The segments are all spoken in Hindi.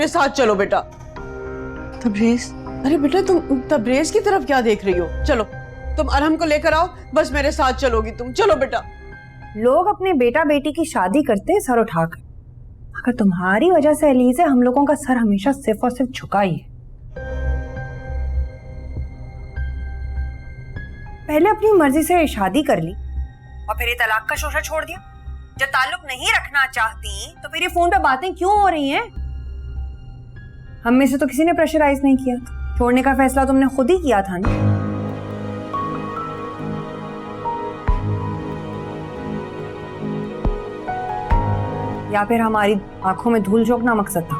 मेरे साथ चलो बेटा। तबरेज? अरे बेटा तुम तबरेज की तरफ क्या देख रही हो? चलो तुम अरहम को लेकर आओ, बस मेरे साथ चलोगी तुम। चलो बेटा। लोग अपने बेटा बेटी की शादी करते सर उठाकर, अगर तुम्हारी वजह से एलीज़े हम लोगों का सर हमेशा सिर्फ और सिर्फ झुका ही है। पहले अपनी मर्जी से शादी कर ली और फिर ये तलाक का शोशा छोड़ दिया। जब ताल्लुक नहीं रखना चाहती तो फिर ये फोन पे बातें क्यों हो रही हैं? हम में से तो किसी ने प्रेशराइज नहीं किया था, छोड़ने का फैसला तुमने खुद ही किया था ना। या फिर हमारी आंखों में धूल झोंकना मकसद था?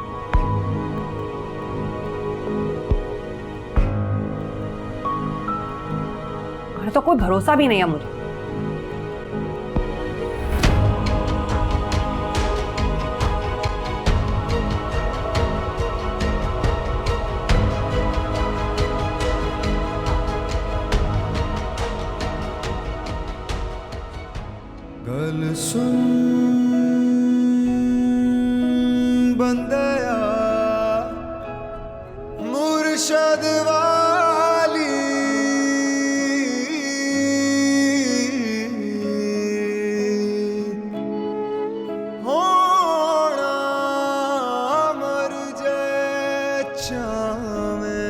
और तो कोई भरोसा भी नहीं है मुझे। गल सुन बंदया मुर्शद वाली, होना मर जाए चावे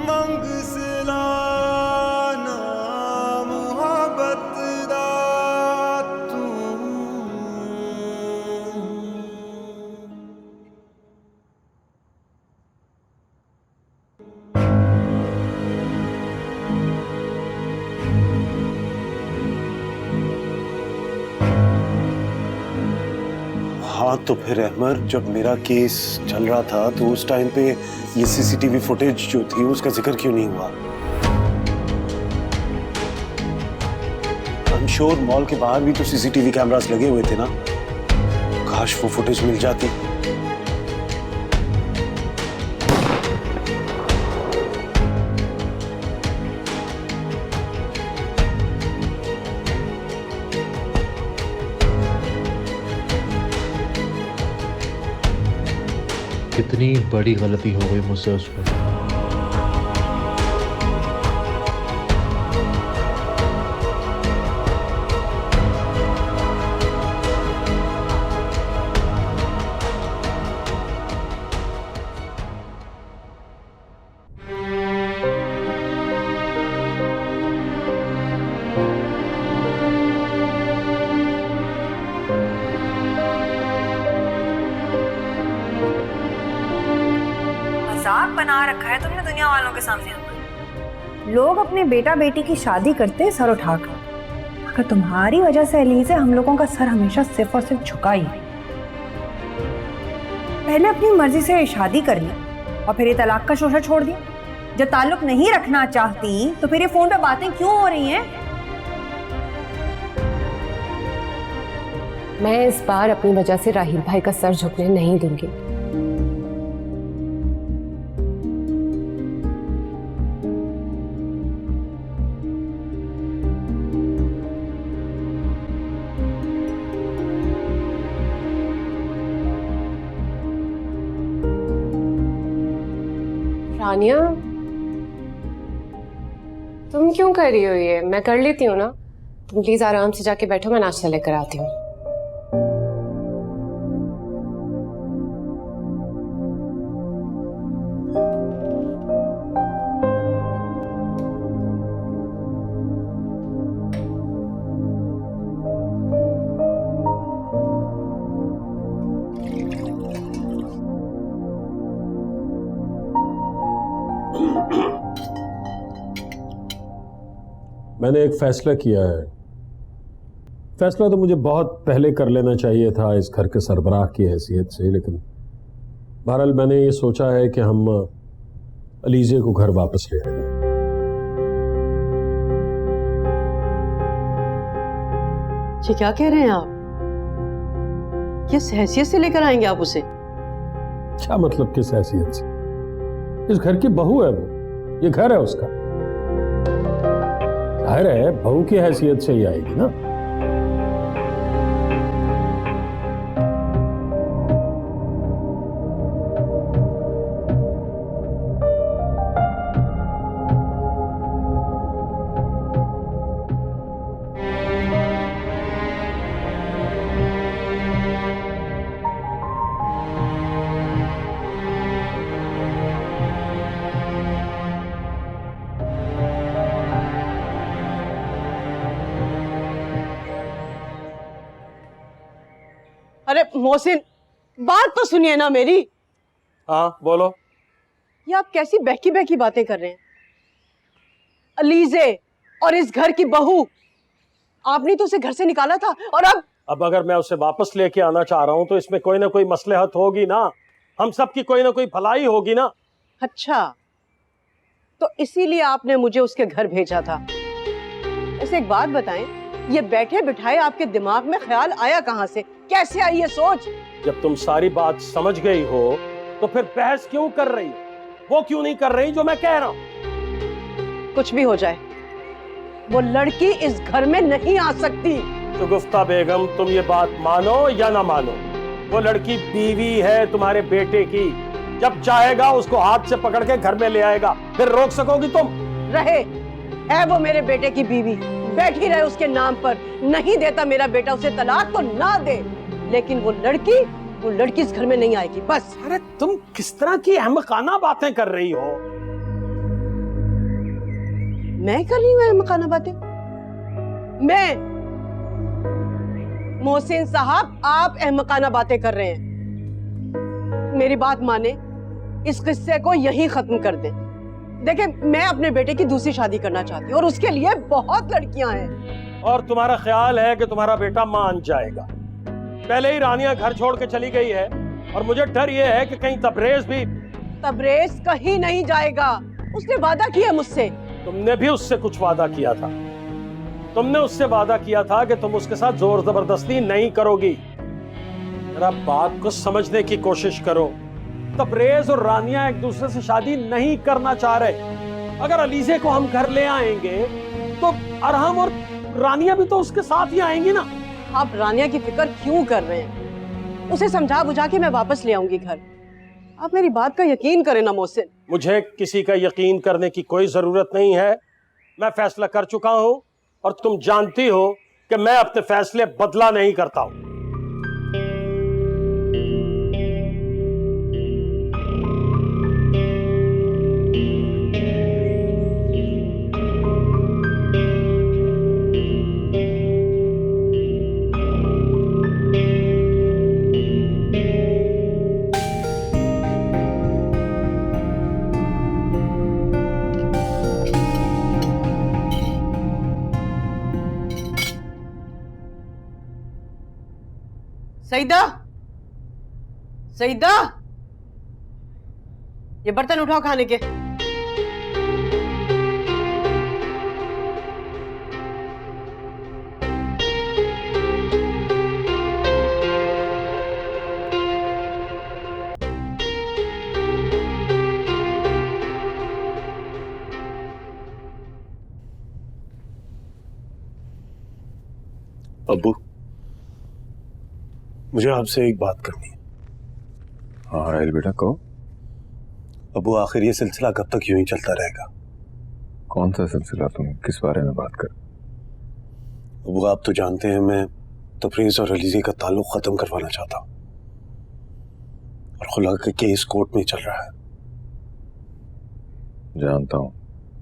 मंग सिला हाँ तो फिर अहमद, जब मेरा केस चल रहा था तो उस टाइम पे ये सीसीटीवी फुटेज जो थी उसका जिक्र क्यों नहीं हुआ? आई एम श्योर मॉल के बाहर भी तो सीसीटीवी कैमरास लगे हुए थे ना, काश वो फुटेज मिल जाती। कितनी बड़ी गलती हो गई मुझसे उस पर। मजाक बना रखा है तुमने दुनिया वालों के सामने। लोग अपने बेटा बेटी की शादी करते सर उठाकर, अगर तुम्हारी वजह से एलीज़े हम लोगों का सर हमेशा सिर्फ और सिर्फ झुका ही है। पहले अपनी मर्जी से शादी कर ली और फिर ये तलाक का शोशा छोड़ दिया। जब ताल्लुक नहीं रखना चाहती तो फिर ये फोन पे बातें क्यों हो रही हैं? मैं इस बार अपनी वजह से राहिल भाई का सर झुकने नहीं दूंगी। रानिया, तुम क्यों कर रही हो ये? मैं कर लेती हूँ ना। तुम प्लीज आराम से जाके बैठो, मैं नाश्ता लेकर आती हूँ। मैंने एक फैसला किया है। फैसला तो मुझे बहुत पहले कर लेना चाहिए था इस घर के सरबराह की हैसियत से, लेकिन बहरहाल मैंने ये सोचा है कि हम अलीज़े को घर वापस ले आएंगे। ये क्या कह रहे हैं आप? किस हैसियत से लेकर आएंगे आप उसे? क्या मतलब किस हैसियत से? इस घर की बहू है वो, ये घर है उसका। जाहिर है बहू की हैसियत से ही आएगी ना। मोहसिन, बात तो सुनिए ना मेरी। हाँ बोलो। ये आप कैसी बहकी बहकी बातें कर रहे हैं? अलीजे और इस घर की बहू, आपने तो उसे घर से निकाला था, और अब अगर मैं उसे वापस लेके आना चाह रहा हूं तो इसमें कोई ना कोई मसलहत होगी ना, हम सब की कोई ना कोई भलाई होगी ना। अच्छा, तो इसीलिए आपने मुझे उसके घर भेजा था। ऐसे एक बात बताएं, ये बैठे बिठाए आपके दिमाग में ख्याल आया कहां से, कैसे आई ये सोच? जब तुम सारी बात समझ गई हो तो फिर बहस क्यों कर रही हो? वो क्यों नहीं कर रही जो मैं कह रहा हूं? कुछ भी हो जाए, वो लड़की इस घर में नहीं आ सकती। शगुफ्ता बेगम, तुम ये बात मानो या ना मानो, वो लड़की बीवी है तुम्हारे बेटे की। जब चाहेगा उसको हाथ से पकड़ के घर में ले आएगा, फिर रोक सकोगी तुम? रहे है वो मेरे बेटे की बीवी, बैठी रहे उसके नाम पर। नहीं देता मेरा बेटा उसे तलाक तो ना दे, लेकिन वो लड़की इस घर में नहीं आएगी, बस। अरे तुम किस तरह की अहमकाना बातें कर रही हो? मैं कर रही हूँ अहमकाना बातें? मैं? मोहसिन साहब, आप अहमकाना बातें कर रहे हैं। मेरी बात माने, इस किस्से को यहीं खत्म कर दें। देखिए, मैं अपने बेटे की दूसरी शादी करना चाहती हूँ और उसके लिए बहुत लड़कियां हैं। और तुम्हारा ख्याल है कि तुम्हारा बेटा मान जाएगा? पहले ही रानिया घर छोड़ के चली गई है और मुझे डर यह है कि कहीं तबरेज कहीं नहीं जाएगा। उसने वादा किया मुझसे। तुमने भी उससे कुछ वादा किया था। तुमने उससे वादा किया था कि तुम उसके साथ जोर जबरदस्ती नहीं करोगी। जरा बात को समझने की कोशिश करो। तबरेज और रानिया एक दूसरे से शादी नहीं करना चाह रहे। अगर अलीजे को हम घर ले आएंगे तो अरहम और रानिया भी तो उसके साथ ही आएंगी ना। आप रानिया की फिक्र क्यों कर रहे हैं? उसे समझा बुझा के मैं वापस ले आऊंगी घर। आप मेरी बात का यकीन करें ना मोहसिन। मुझे किसी का यकीन करने की कोई जरूरत नहीं है। मैं फैसला कर चुका हूं और तुम जानती हो कि मैं अपने फैसले बदला नहीं करता हूं। सईदा, सईदा, ये बर्तन उठाओ खाने के। अब्बू, मुझे आपसे एक बात करनी है। हाँ राहिल बेटा, कहो। अब्बू, आखिर ये सिलसिला कब तक यूं ही चलता रहेगा? कौन सा सिलसिला? तुम किस बारे में बात कर? अब्बू, आप तो जानते हैं मैं तफरीज और अलीजे का ताल्लुक खत्म करवाना चाहता हूँ और खुला का केस कोर्ट में चल रहा है। जानता हूँ,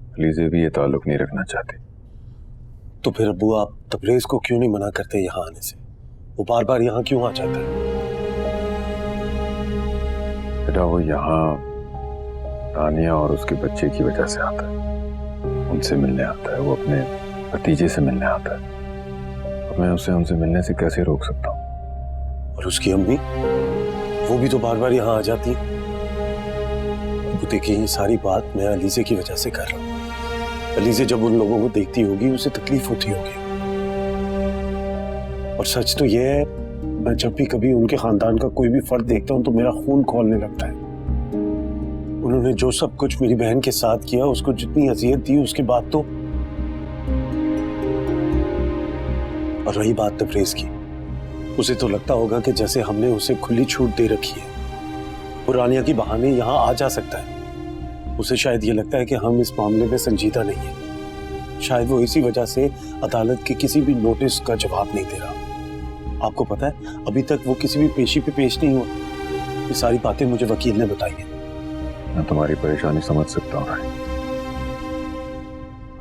अलीजे भी ये ताल्लुक नहीं रखना चाहती। तो फिर अब्बू, आप तफरीज को क्यों नहीं मना करते यहाँ आने से? वो बार बार यहाँ क्यों आ जाता है? बेटा, वो यहाँ रानिया और उसके बच्चे की वजह से आता है, उनसे मिलने आता है। वो अपने भतीजे से मिलने आता है। अब मैं उसे उनसे मिलने से कैसे रोक सकता हूँ? और उसकी अम्मी, वो भी तो बार बार यहाँ आ जाती है। अब्बू देखिए, ये सारी बात मैं अलीजे की वजह से कर रहा हूँ। अलीजे जब उन लोगों को देखती होगी उसे तकलीफ होती होगी। और सच तो ये है, मैं जब भी कभी उनके खानदान का कोई भी फर्द देखता हूँ तो मेरा खून खौलने लगता है। उन्होंने जो सब कुछ मेरी बहन के साथ किया, उसको जितनी अजियत दी, उसके बाद तो। और रही बात तफरीज की, उसे तो लगता होगा कि जैसे हमने उसे खुली छूट दे रखी है, वो रानिया की बहाने यहाँ आ जा सकता है। उसे शायद ये लगता है कि हम इस मामले में संजीदा नहीं है। शायद वो इसी वजह से अदालत के किसी भी नोटिस का जवाब नहीं दे रहा। आपको पता है, अभी तक वो किसी भी पेशी पे पेश नहीं हुआ। ये सारी बातें मुझे वकील ने बताई हैं। मैं तुम्हारी परेशानी समझ सकता हूँ राहिल।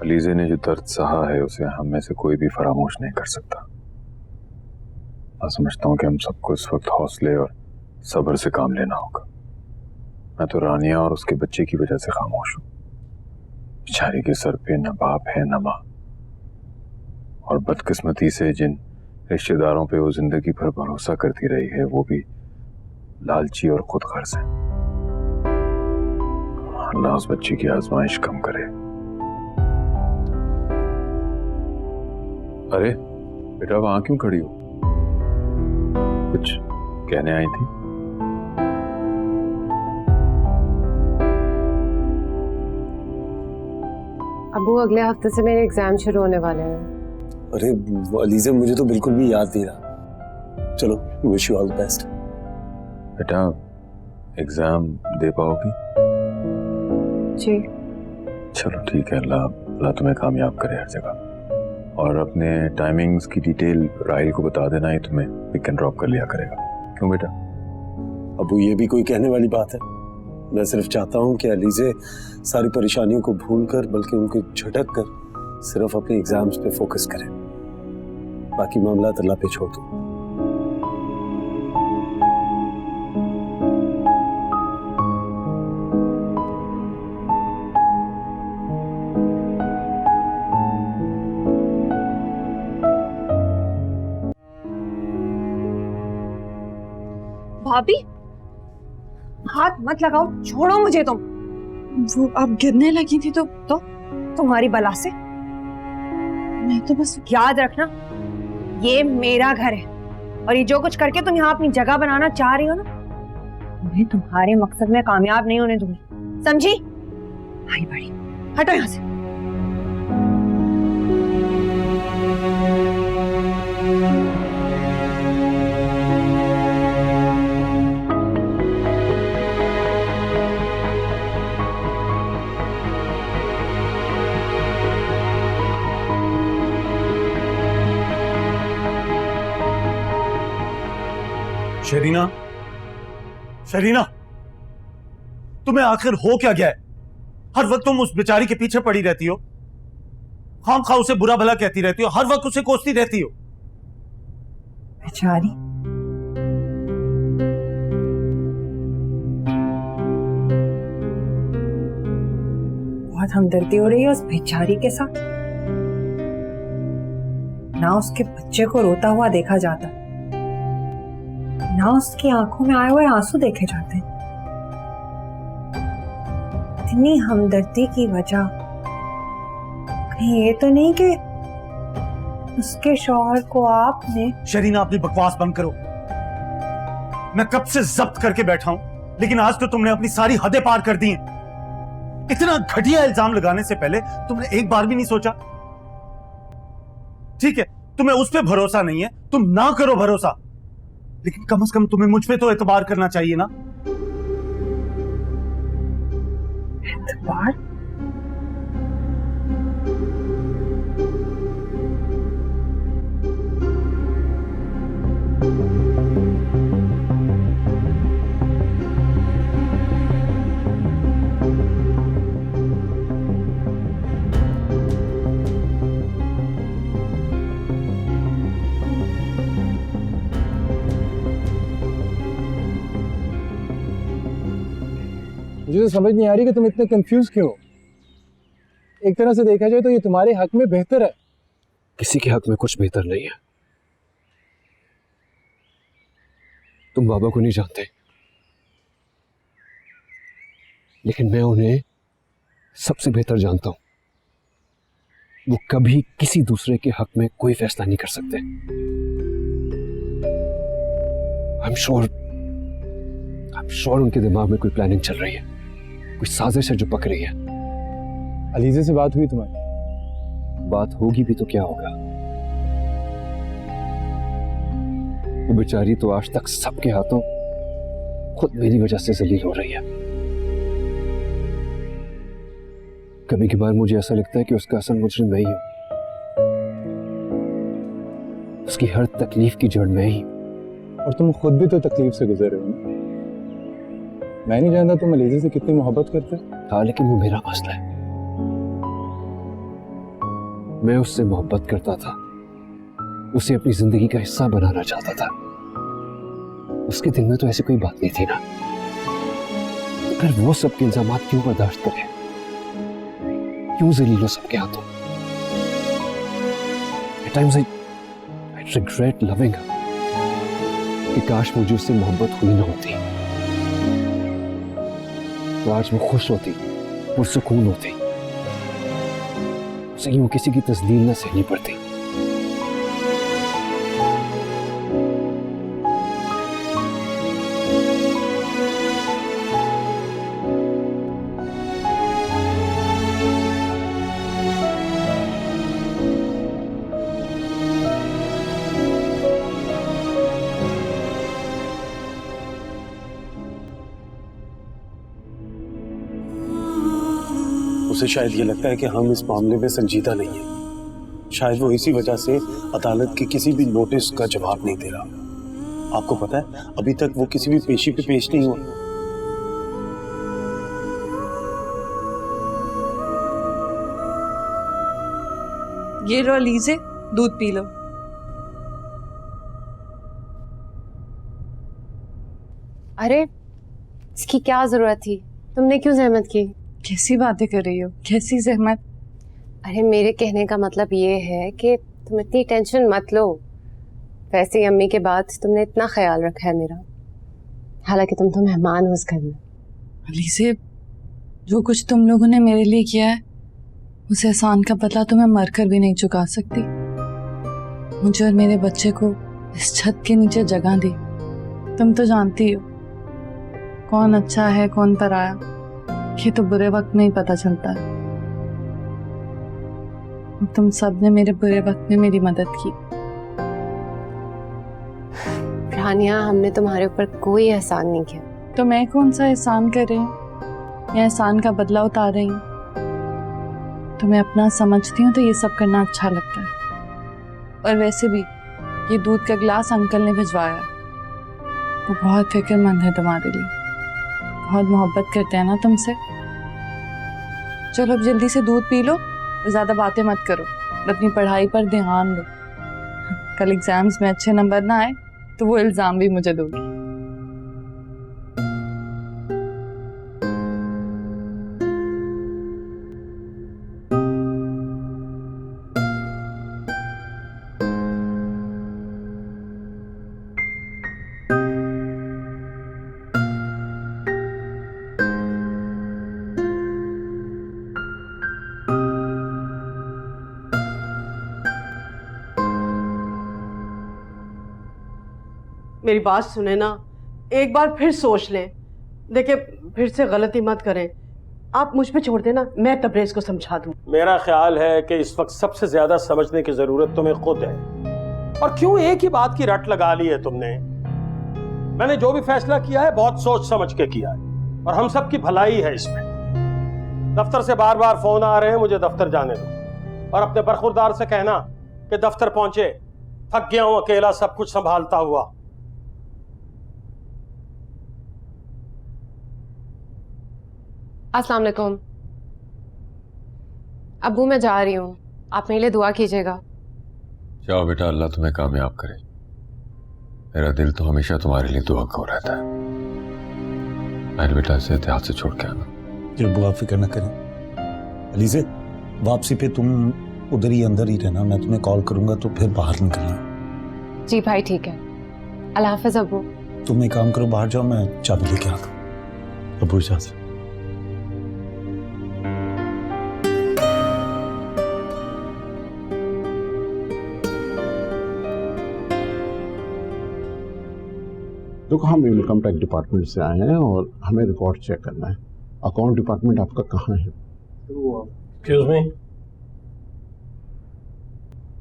अलीजे ने जो दर्द सहा है उसे हम में से कोई भी फरामोश नहीं कर सकता। मैं समझता हूँ कि हम सबको इस वक्त हौसले और सब्र से काम लेना होगा। मैं तो रानिया और उसके बच्चे की वजह से खामोश हूँ। बेचारी के सर पे न बाप है न माँ, और बदकिस्मती से जिन रिश्तेदारों पे वो जिंदगी भर भरोसा करती रही है वो भी लालची और खुद गर्ज है। अल्लाह उस बच्ची की आजमाइश कम करे। अरे बेटा, वहां क्यों खड़ी हो? कुछ कहने आई थी? अबू अगले हफ्ते से मेरे एग्जाम शुरू होने वाले हैं। अरे अलीज़ा, मुझे तो बिल्कुल भी याद नहीं रहा। चलो, wish you all the best. बेटा, एग्जाम दे पाओगी? जी। चलो ठीक है, अल्लाह तुम्हें कामयाब करे हर जगह। और अपने टाइमिंग्स की डिटेल राहिल को बता देना, ही तुम्हें पिक एंड ड्रॉप कर लिया करेगा। क्यों बेटा? अबू, ये भी कोई कहने वाली बात है? मैं सिर्फ चाहता हूँ कि अलीज़े सारी परेशानियों को भूल कर, बल्कि उनको झटक कर सिर्फ अपने एग्जाम्स पे फोकस करें। बाकी मामला अल्लाह पे छोड़ दो। भाभी, हाथ मत लगाओ, छोड़ो मुझे तुम। वो आप गिरने लगी थी तो तुम्हारी बला से। मैं तो बस याद रखना, ये मेरा घर है और ये जो कुछ करके तुम यहाँ अपनी जगह बनाना चाह रही हो ना, तुम्हें तुम्हारे मकसद में कामयाब नहीं होने दूंगी, समझी? भाई बड़ी, हटो यहाँ से। शरीना, शरीना, तुम्हें आखिर हो क्या गया है? हर वक्त तुम उस बेचारी के पीछे पड़ी रहती हो, खामखा उसे बुरा भला कहती रहती हो, हर वक्त उसे कोसती रहती हो। बेचारी? बहुत हमदर्दी हो रही है उस बेचारी के साथ। ना उसके बच्चे को रोता हुआ देखा जाता, ना उसकी आंखों में आए हुए आंसू देखे जाते। इतनी हमदर्दी की वजह कहीं ये तो नहीं कि उसके शौहर को आपने। शरीना, अपनी बकवास बंद करो। मैं कब से जब्त करके बैठा हूं, लेकिन आज तो तुमने अपनी सारी हदें पार कर दी हैं। इतना घटिया इल्जाम लगाने से पहले तुमने एक बार भी नहीं सोचा? ठीक है, तुम्हें उस पर भरोसा नहीं है, तुम ना करो भरोसा, लेकिन कम से कम तुम्हें मुझ पे तो एतबार करना चाहिए ना। एतबार? मुझे तो समझ नहीं आ रही कि तुम इतने कंफ्यूज क्यों हो। एक तरह से देखा जाए तो ये तुम्हारे हक में बेहतर है। किसी के हक में कुछ बेहतर नहीं है। तुम बाबा को नहीं जानते, लेकिन मैं उन्हें सबसे बेहतर जानता हूं। वो कभी किसी दूसरे के हक में कोई फैसला नहीं कर सकते। आई एम श्योर उनके दिमाग में कोई प्लानिंग चल रही है, कोई साजिश है जो पक रही है। अलीज़े से बात हुई तुम्हारी? बात होगी भी तो क्या होगा? वो बेचारी तो आज तक सबके हाथों खुद मेरी वजह से जलील हो रही है। कभी कभार मुझे ऐसा लगता है कि उसका असल मुजरिम मैं ही हूं, उसकी हर तकलीफ की जड़ मैं ही हूं। और तुम खुद भी तो तकलीफ से गुजरे हो ना। मैं नहीं जानता तुम अलीज़े से कितनी मोहब्बत करते। हाँ, लेकिन वो मेरा मसला है। मैं उससे मोहब्बत करता था, उसे अपनी जिंदगी का हिस्सा बनाना चाहता था। उसके दिल में तो ऐसी कोई बात नहीं थी ना, तो फिर वो सबके इल्जामात क्यों बर्दाश्त करे, क्यों जलील हो सबके हाथों? At times I regret loving her, कि काश मुझे उससे मोहब्बत हुई ना होती, तो आज वो खुश होती, पुरसुकून होती, उसे यूं किसी की तस्दील ना सहनी पड़ती। उसे शायद ये लगता है कि हम इस मामले में संजीदा नहीं है। शायद वो इसी वजह से अदालत के किसी भी नोटिस का जवाब नहीं दे रहा। आपको पता है, अभी तक वो किसी भी पेशी पे पेश नहीं हुआ। ये लो लीजिए, दूध पी लो। अरे इसकी क्या जरूरत थी, तुमने क्यों जहमत की? कैसी बातें कर रही हो, कैसी जहमत? अरे मेरे कहने का मतलब ये है कि तुम इतनी टेंशन मत लो। वैसे ही अम्मी के बाद तुमने इतना ख्याल रखा है मेरा, हालांकि तुम तो मेहमान हो उस घर में। अलीज़े, जो कुछ तुम लोगों ने मेरे लिए किया है, उस एहसान का बदला तो मैं मरकर भी नहीं चुका सकती। मुझे और मेरे बच्चे को इस छत के नीचे जगह दी। तुम तो जानती हो कौन अच्छा है कौन पराया, ये तो बुरे वक्त में ही पता चलता है। तुम सब ने मेरे बुरे वक्त में मेरी मदद की। रानिया, हमने तुम्हारे ऊपर कोई एहसान नहीं किया। तो मैं कौन सा एहसान कर रही हूँ या एहसान का बदला उतार रही हूँ? तुम्हें अपना समझती हूँ तो ये सब करना अच्छा लगता है। और वैसे भी ये दूध का गिलास अंकल ने भिजवाया, वो बहुत फिक्रमंद है तुम्हारे लिए, बहुत मोहब्बत करते हैं ना तुमसे। चलो अब जल्दी से दूध पी लो, ज्यादा बातें मत करो और अपनी पढ़ाई पर ध्यान दो। कल एग्जाम्स में अच्छे नंबर ना आए तो वो इल्जाम भी मुझे दोगी। मेरी बात सुने ना, एक बार फिर सोच लें। देखिए, फिर से गलती मत करें। आप मुझ पे छोड़ देना, मैं तबरेज़ को समझा दूँ। मेरा ख्याल है कि इस वक्त सबसे ज्यादा समझने की जरूरत तुम्हें खुद है। और क्यों एक ही बात की रट लगा ली है तुमने? मैंने जो भी फैसला किया है बहुत सोच समझ के किया है, और हम सब की भलाई है इसमें। दफ्तर से बार बार फोन आ रहे हैं, मुझे दफ्तर जाने दो। और अपने बरखुरदार से कहना कि दफ्तर पहुंचे, थक गया हूं अकेला सब कुछ संभालता हुआ। अस्सलाम वालेकुम। अब्बू, मैं जा रही हूँ, आप मेरे लिए दुआ कीजिएगा। जाओ बेटा, अल्लाह तुम्हें कामयाब करे। मेरा दिल तो हमेशा तुम्हारे लिए दुआ को रहता है। मैं बेटा इसे एहतियात से छोड़ के आना। जी अब्बू, आप फिक्र न करें। अलीज़े, वापसी पे तुम उधर ही अंदर ही रहना, मैं तुम्हें कॉल करूंगा तो फिर बाहर निकलना। जी भाई, ठीक है। अल्लाह हाफ़िज़ अब्बू। तुम एक काम करो, बाहर जाओ, मैं चाबी लेके आता हूँ। अब्बू इजाज़त। देखो, हम इनकम टैक्स डिपार्टमेंट से आए हैं और हमें रिकॉर्ड चेक करना है। अकाउंट डिपार्टमेंट आपका कहाँ है? एक्सक्यूज मी,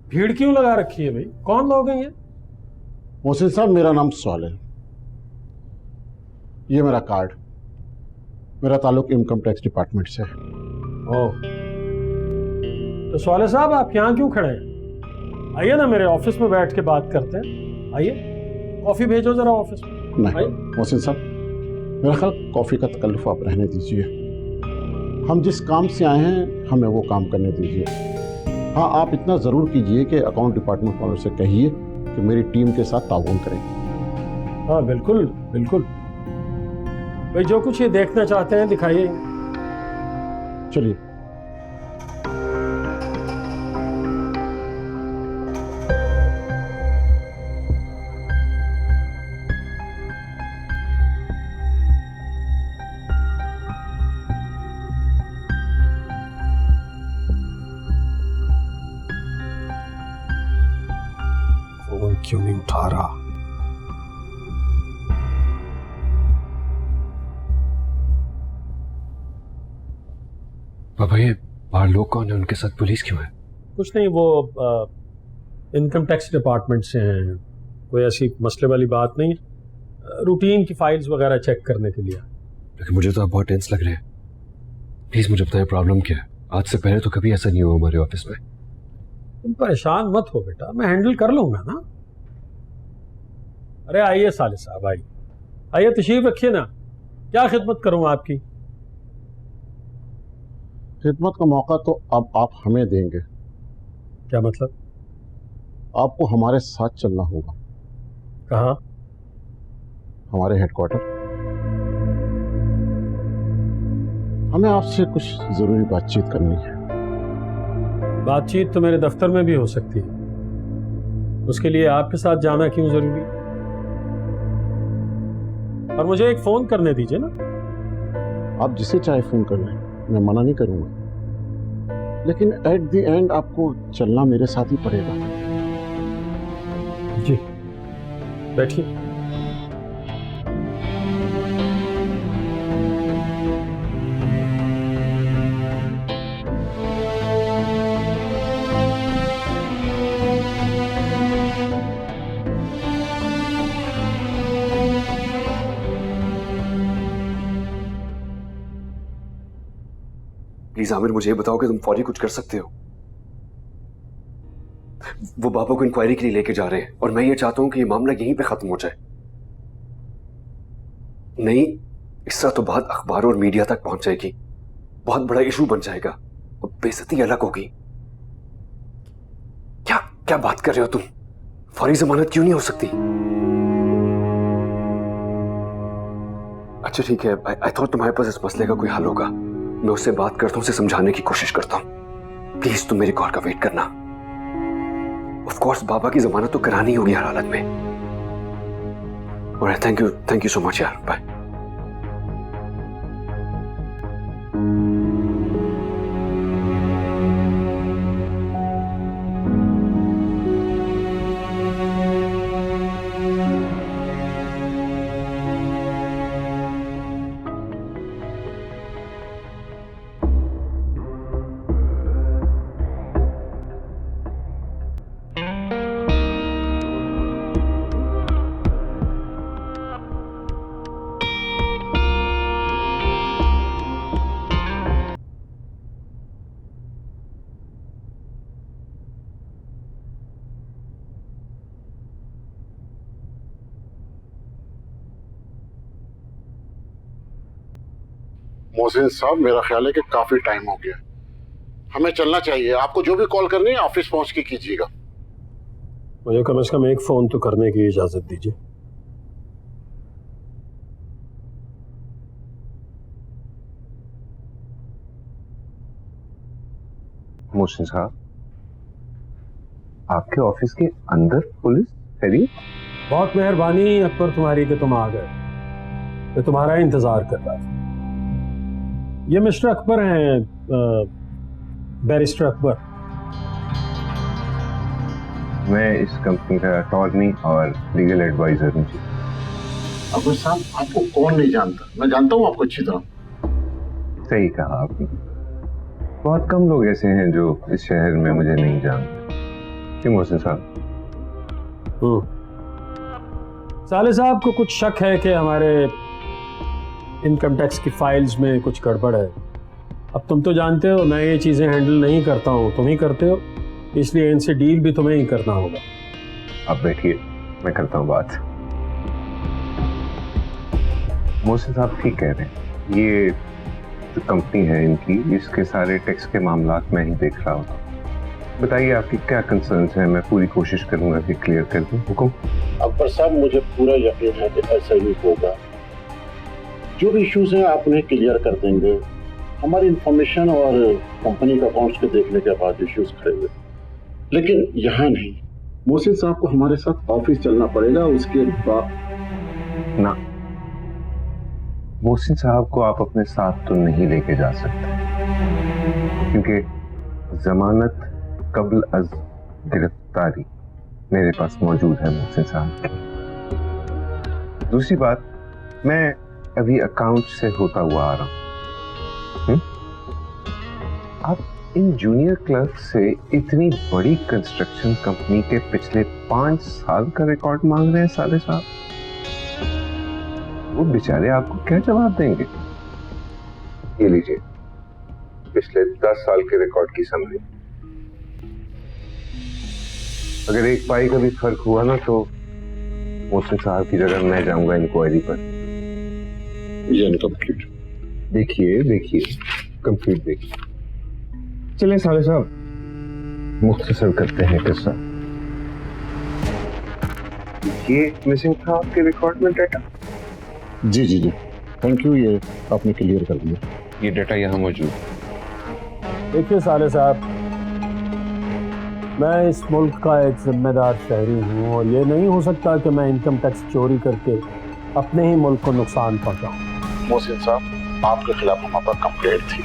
भीड़ क्यों लगा रखी है भाई? कौन लोग हैं ये? मोहसिन साहब, मेरा नाम सालेह, ये मेरा कार्ड। मेरा ताल्लुक इनकम टैक्स डिपार्टमेंट से है। ओह, तो सालेह साहब आप यहाँ क्यों खड़े हैं? आइए ना, मेरे ऑफिस में बैठ के बात करते हैं। आइए, कॉफी भेजो जरा ऑफिस में। नहीं मोहसिन साहब, मेरा ख्याल कॉफ़ी का तकल्लुफ़ आप रहने दीजिए। हम जिस काम से आए हैं हमें वो काम करने दीजिए। हाँ, आप इतना ज़रूर कीजिए कि अकाउंट डिपार्टमेंट वालों से कहिए कि मेरी टीम के साथ ताउन करें। हाँ बिल्कुल बिल्कुल भाई, जो कुछ ये देखना चाहते हैं दिखाइए। चलिए। फोन क्यों नहीं उठा रहा? बाबा ये बाहर लोग कौन है, उनके साथ पुलिस क्यों है? कुछ नहीं, वो इनकम टैक्स डिपार्टमेंट से हैं, कोई ऐसी मसले वाली बात नहीं, रूटीन की फाइल्स वगैरह चेक करने के लिए। लेकिन मुझे तो आप बहुत टेंस लग रहे हैं, प्लीज मुझे बताएं प्रॉब्लम क्या है। आज से पहले तो कभी ऐसा नहीं हुआ हमारे ऑफिस में। तुम परेशान मत हो बेटा, मैं हैंडल कर लूंगा ना। अरे आइए साले साहब, आइए तशरीफ रखिए ना, क्या खिदमत करूं आपकी? खिदमत का मौका तो अब आप हमें देंगे। क्या मतलब? आपको हमारे साथ चलना होगा। कहाँ? हमारे हेडक्वार्टर। हमें आपसे कुछ जरूरी बातचीत करनी है। बातचीत तो मेरे दफ्तर में भी हो सकती है, उसके लिए आपके साथ जाना क्यों जरूरी? और मुझे एक फोन करने दीजिए ना। आप जिसे चाहे फोन कर लें, मैं मना नहीं करूंगा, लेकिन एट द एंड आपको चलना मेरे साथ ही पड़ेगा। जी बैठिए। प्लीज आमिर मुझे ये बताओ कि तुम फौरी कुछ कर सकते हो। वो बाबा को इंक्वायरी के लिए लेके जा रहे हैं और मैं ये चाहता हूं कि ये मामला यहीं पे खत्म हो जाए। नहीं, इससे तो बात अखबार और मीडिया तक पहुंच जाएगी, बहुत बड़ा इशू बन जाएगा और बेइज्जती अलग होगी। क्या क्या बात कर रहे हो तुम? फौरी जमानत क्यों नहीं हो सकती? अच्छा ठीक है, आई थॉट तुम्हारे पास इस मसले का कोई हल होगा। मैं उससे बात करता हूं, उसे समझाने की कोशिश करता हूं। प्लीज तुम मेरी कॉल का वेट करना। ऑफ कोर्स बाबा की जमानत तो करानी होगी हर हालत में। Alright, thank you so much यार, बाय। मोहसिन साहब, मेरा ख्याल है कि काफी टाइम हो गया, हमें चलना चाहिए। आपको जो भी कॉल करनी है ऑफिस पहुंच के कीजिएगा। मुझे कम से कम एक फोन तो करने की इजाजत दीजिए। मोहसिन साहब, आपके ऑफिस के अंदर पुलिस खड़ी? बहुत मेहरबानी अकबर तुम्हारी कि तुम आ गए, मैं तुम्हारा इंतजार कर रहा था। ये मिस्टर अकबर हैं, बैरिस्टर अकबर। मैं इस कंपनी का अटॉर्नी और लीगल एडवाइजर हूँ। अकबर साहब, आपको कौन नहीं जानता? मैं जानता हूँ आपको अच्छी तरह। सही कहा आपने, बहुत कम लोग ऐसे हैं जो इस शहर में मुझे नहीं जानते। क्यों मोहसिन साहब? साले साहब को कुछ शक है कि हमारे इनकम टैक्स की फाइल्स में कुछ गड़बड़ है। अब तुम तो जानते हो मैं ये चीज़ें हैंडल नहीं करता हूँ, तुम ही करते हो, इसलिए इनसे डील भी तुम्हें ही करना होगा। आप बैठिए, मैं करता हूँ बात। मोहसिन साहब ठीक कह रहे हैं, ये जो कंपनी है इनकी, इसके सारे टैक्स के मामलात मैं ही देख रहा होता। बताइए आपकी क्या कंसर्न्स हैं, मैं पूरी कोशिश करूंगा कि क्लियर कर दूं। हुकुम। अकबर साहब, मुझे पूरा यकीन है कि ऐसा ही होगा। जो भी इश्यूज हैं आप उन्हें क्लियर कर देंगे। हमारी इंफॉर्मेशन और कंपनी का अकाउंट्स के देखने के बाद इश्यूज खड़े हुए, लेकिन यहाँ नहीं। मोहसिन साहब को हमारे साथ ऑफिस चलना पड़ेगा, उसके बाद ना, मोहसिन साहब को आप अपने साथ तो नहीं लेके जा सकते, क्योंकि जमानत कब्ल अज गिरफ्तारी मेरे पास मौजूद है मोहसिन साहब की। दूसरी बात, मैं अभी अकाउंट से होता हुआ आ रहा हूं। आप इन जूनियर क्लर्क से इतनी बड़ी कंस्ट्रक्शन कंपनी के पिछले 5 साल का रिकॉर्ड मांग रहे हैं साले साहब। वो बेचारे आपको क्या जवाब देंगे? ये लीजिए पिछले 10 साल के रिकॉर्ड की समरी। अगर एक पाई का भी फर्क हुआ ना तो मोहसिन साहब की जगह मैं जाऊंगा इंक्वायरी पर। कंप्लीट देखिए कंप्लीट देखिए। चलिए साले साहब, मुख्तसर करते हैं किस्सा। ये मिसिंग था आपके रिकॉर्ड में डाटा? जी, थैंक यू, ये आपने क्लियर कर दिया। ये डाटा यहाँ मौजूद है। देखिए साले साहब, मैं इस मुल्क का एक जिम्मेदार शहरी हूँ और ये नहीं हो सकता कि मैं इनकम टैक्स चोरी करके अपने ही मुल्क को नुकसान पहुँचाऊँ। मोहसिन साहब, आपके खिलाफ हमारे पास कंप्लेंट थी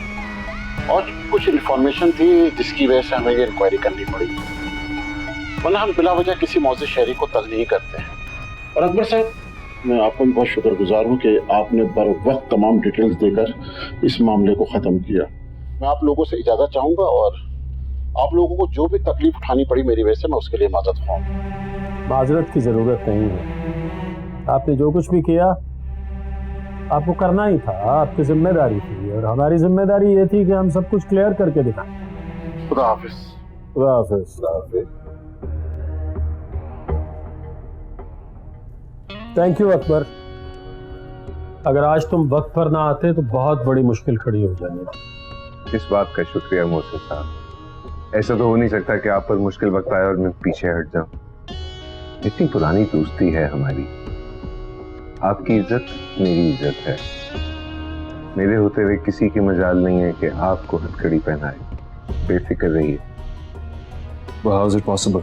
और कुछ इन्फॉर्मेशन थी जिसकी वजह से हमें ये इंक्वायरी करनी पड़ी, वरना हम बिला वजह किसी मौजूद शहरी को तंग नहीं करते हैं। और अकबर साहब, मैं आपका बहुत शुक्रगुजार हूँ कि आपने बर वक्त तमाम डिटेल्स देकर इस मामले को ख़त्म किया। मैं आप लोगों से इजाज़त चाहूँगा और आप लोगों को जो भी तकलीफ उठानी पड़ी मेरी वजह से, मैं उसके लिए माजरत ख्वाह। माजरत की ज़रूरत नहीं है। आपने जो कुछ भी किया आपको करना ही था, आपकी जिम्मेदारी थी और हमारी जिम्मेदारी ये थी कि हम सब कुछ क्लियर करके दिखाएं। खुदा हाफिज। खुदा हाफिज। Thank you Akbar. अगर आज तुम वक्त पर ना आते तो बहुत बड़ी मुश्किल खड़ी हो जानी। इस बात का शुक्रिया मोहसिन साहब। ऐसा तो हो नहीं सकता कि आप पर मुश्किल वक्त आए और मैं पीछे हट जाऊं। इतनी पुरानी दोस्ती है हमारी। आपकी इज्जत मेरी इज्जत है। मेरे होते हुए किसी की मजाल नहीं है कि आपको हथकड़ी पहनाए। बेफिक्र रहिए। How is it possible?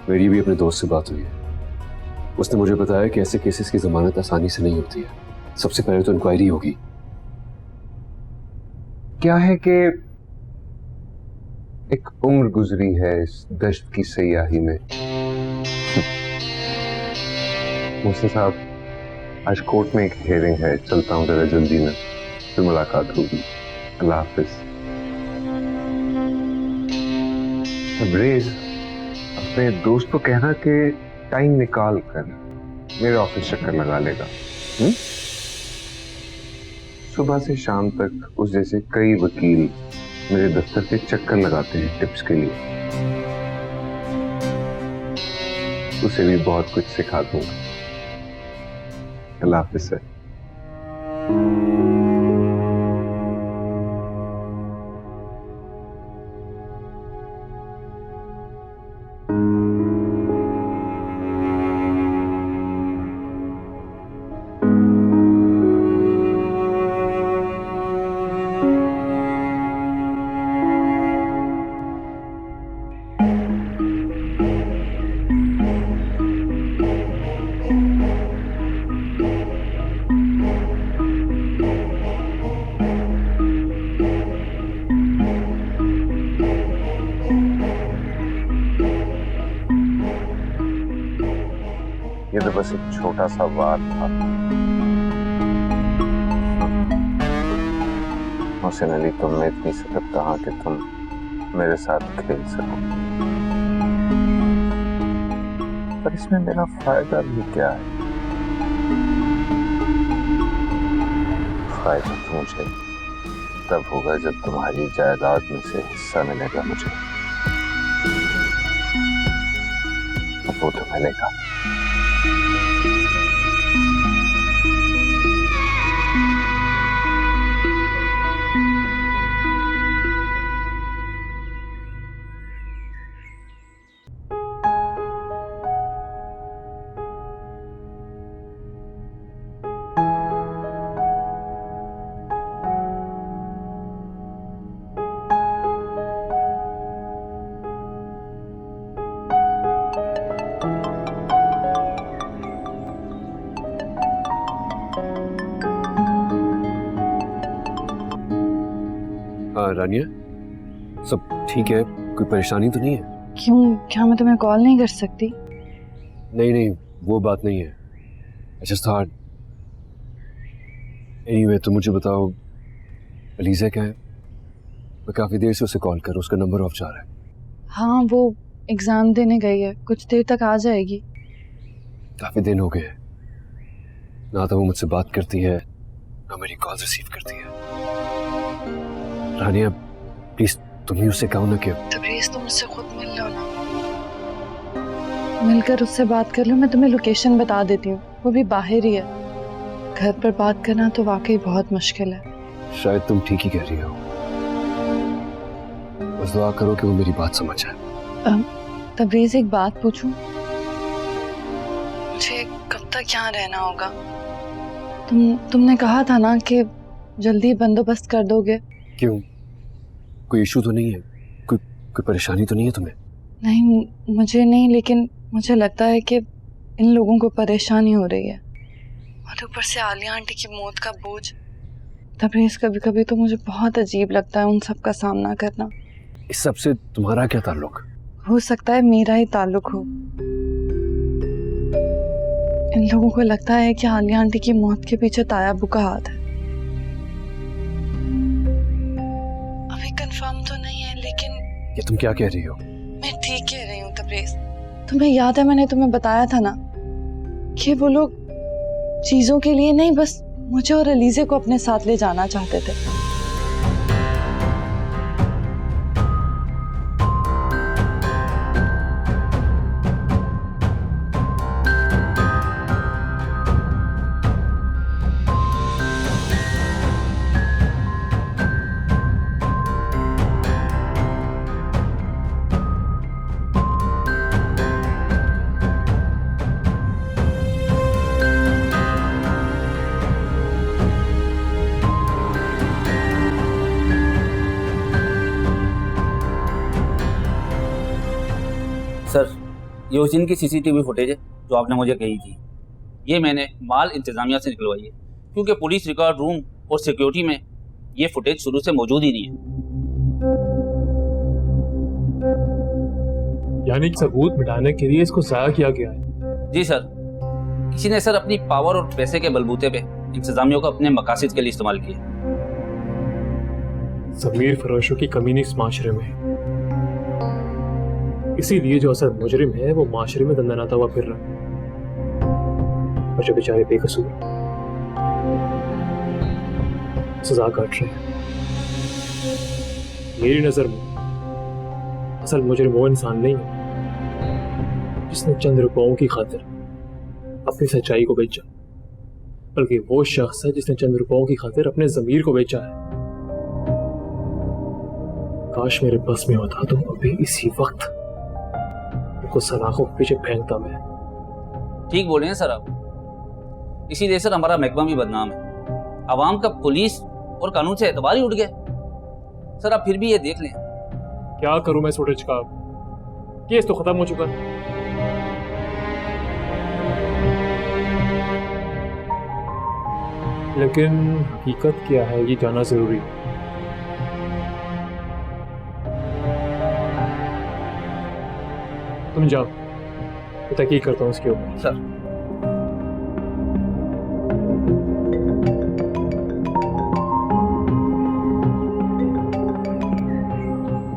मेरी भी अपने दोस्त से बात हुई है। उसने मुझे बताया कि ऐसे केसेस की जमानत आसानी से नहीं होती है। सबसे पहले तो इंक्वायरी होगी। क्या है कि एक उम्र गुजरी है इस दश्त की सयाही में। मोहसिन साहब, आज कोर्ट में एक हियरिंग है, चलता हूँ जरा जल्दी में, फिर मुलाकात होगी। अल्लाह हाफिज। तबरेज, अपने दोस्त को कहना कि टाइम निकाल कर मेरे ऑफिस चक्कर लगा लेगा। सुबह से शाम तक उस जैसे कई वकील मेरे दफ्तर पे चक्कर लगाते हैं टिप्स के लिए। उसे भी बहुत कुछ सिखा दूंगा। अल्लाह हाफिज़ सर। ये तो बस एक छोटा सा वार था। हुसैन अली, तुमने इतनी सकत कहा कि तुम मेरे साथ खेल सको, पर इसमें मेरा फायदा भी क्या है? फायदा तो मुझे तब होगा जब तुम्हारी जायदाद में से हिस्सा मिलेगा मुझे। अब वो तो मिलेगा। हाँ रानिया, सब ठीक है? कोई परेशानी तो नहीं है? क्यों, क्या मैं तुम्हें कॉल नहीं कर सकती? नहीं नहीं, वो बात नहीं है। I just thought anyway, तो मुझे बताओ अलीज़ा क्या है? मैं काफ़ी देर से उसे कॉल कर, उसका नंबर ऑफ जा रहा है। हाँ, वो एग्ज़ाम देने गई है, कुछ देर तक आ जाएगी। काफ़ी दिन हो गए हैं, ना तो वो मुझसे बात करती है ना मेरी कॉल रिसीव करती है। रानिया प्लीज तुम ही उससे कहो ना कि तबरेज़, तुम उससे खुद मिल लो ना, मिलकर उससे बात कर लो। मैं तुम्हें लोकेशन बता देती हूँ, वो भी बाहर ही है। घर पर बात करना तो वाकई बहुत मुश्किल है। शायद तुम ठीक ही कह रही हो, बस दुआ करो कि वो मेरी बात समझ जाए। तबरेज़, एक बात पूछूं? मुझे कब तक यहाँ रहना होगा? तुमने कहा था ना कि जल्दी बंदोबस्त कर दोगे। क्यों, कोई इशू तो नहीं है? कोई परेशानी तो नहीं है तुम्हें? नहीं, मुझे नहीं, लेकिन मुझे लगता है कि इन लोगों को परेशानी हो रही है, और ऊपर से आलिया आंटी की मौत का बोझ। तबरेज़, कभी कभी तो मुझे बहुत अजीब लगता है उन सब का सामना करना। इस सब से तुम्हारा क्या ताल्लुक? हो सकता है मेरा ही ताल्लुक हो। इन लोगों को लगता है कि आलिया आंटी की मौत के पीछे तायाबू का हाथ है। अभी कंफर्म तो नहीं है, लेकिन ये तुम क्या कह रही हो? मैं ठीक कह रही हूँ तबरेज़। तुम्हें याद है मैंने तुम्हें बताया था ना कि वो लोग चीजों के लिए नहीं, बस मुझे और अलीज़े को अपने साथ ले जाना चाहते थे। सर, ये उस दिन की सीसीटीवी फुटेज है जो आपने मुझे कही थी। ये मैंने माल इंतजामिया से निकलवाई है, क्योंकि पुलिस रिकॉर्ड रूम और सिक्योरिटी में ये फुटेज शुरू से मौजूद ही नहीं है। यानी सबूत मिटाने के लिए इसको जाया किया गया है? जी सर, किसी ने सर अपनी पावर और पैसे के बलबूते पे इंतजामियों को अपने मकासद के लिए इस्तेमाल किया। ज़मीर फरोशों की कमी नहीं इस माशरे में, इसीलिए जो असल मुजरिम है वो माशरे में दंदनाता हुआ फिर रहा है, और जो बेचारे बेकसूर सजा काट रहे हैं। मेरी नजर में असल मुजरिम वो इंसान नहीं है जिसने चंद रुपयों की खातिर अपनी सच्चाई को बेचा, बल्कि वो शख्स है जिसने चंद रुपयों की खातिर अपने ज़मीर को बेचा है। काश मेरे बस में होता तो अभी इसी वक्त को सलाखों के पीछे फेंकता मैं। ठीक बोले हैं सर आप, इसीलिए सर हमारा महकमा भी बदनाम है। आवाम का पुलिस और कानून से एतबार ही उठ गया। सर आप फिर भी ये देख लें। क्या करूं मैं फुटेज का? केस तो खत्म हो चुका है। लेकिन हकीकत क्या है ये जानना जरूरी है। तुम जाओ, मैं तहकीक करता हूँ उसके ऊपर। सर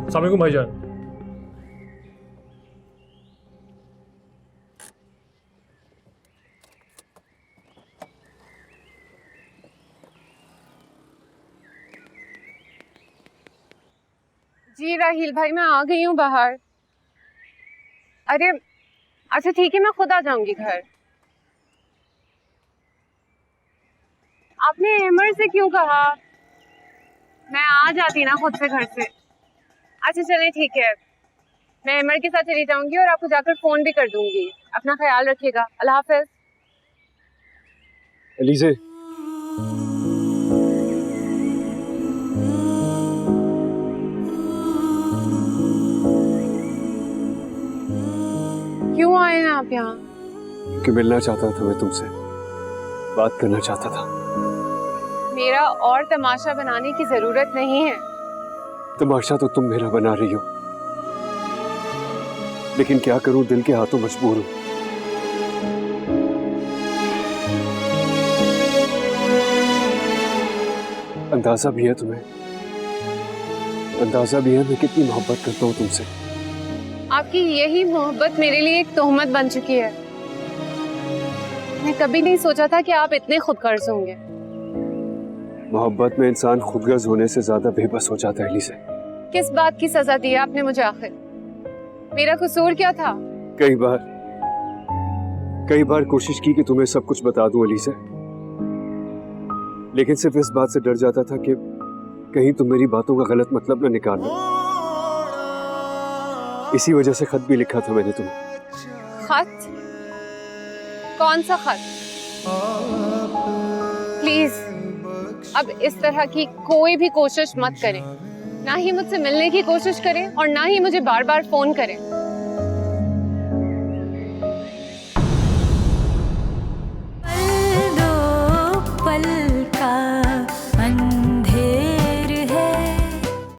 अस्सलाम वालेकुम भाईजान। जी राहिल भाई, मैं आ गई हूँ बाहर। अरे अच्छा ठीक है, मैं खुद आ जाऊंगी घर। आपने अमर से क्यों कहा? मैं आ जाती ना खुद से घर से। अच्छा चलें ठीक है, मैं अमर के साथ चली जाऊंगी और आपको जाकर फोन भी कर दूंगी। अपना ख्याल रखिएगा। अल्लाह हाफिज। अलीज़े, क्यों आए हैं आप यहाँ? क्योंकि मिलना चाहता था मैं तुमसे, बात करना चाहता था। मेरा और तमाशा बनाने की जरूरत नहीं है। तमाशा तो तुम मेरा बना रही हो, लेकिन क्या करूं, दिल के हाथों मजबूर हूं। अंदाजा भी है तुम्हें, अंदाजा भी है मैं कितनी मोहब्बत करता हूं तुमसे। आपकी यही मोहब्बत मेरे लिए एक तोहमत बन चुकी है। मैं कभी नहीं सोचा था कि आप इतने खुदगर्ज होंगे। मोहब्बत में इंसान खुदगर्ज होने से ज्यादा बेबस हो जाता है एलिसा। किस बात की सजा दी आपने मुझे आखिर? मेरा कसूर क्या था? कई बार कोशिश की कि तुम्हें सब कुछ बता दूं एलिसा, लेकिन सिर्फ इस बात से डर जाता था कि कहीं तुम मेरी बातों का गलत मतलब न निकाल लो। इसी वजह से खत भी लिखा था मैंने तुम्हें। खत? कौन सा खत? प्लीज अब इस तरह की कोई भी कोशिश मत करें। ना ही मुझसे मिलने की कोशिश करें और ना ही मुझे बार बार फोन करें।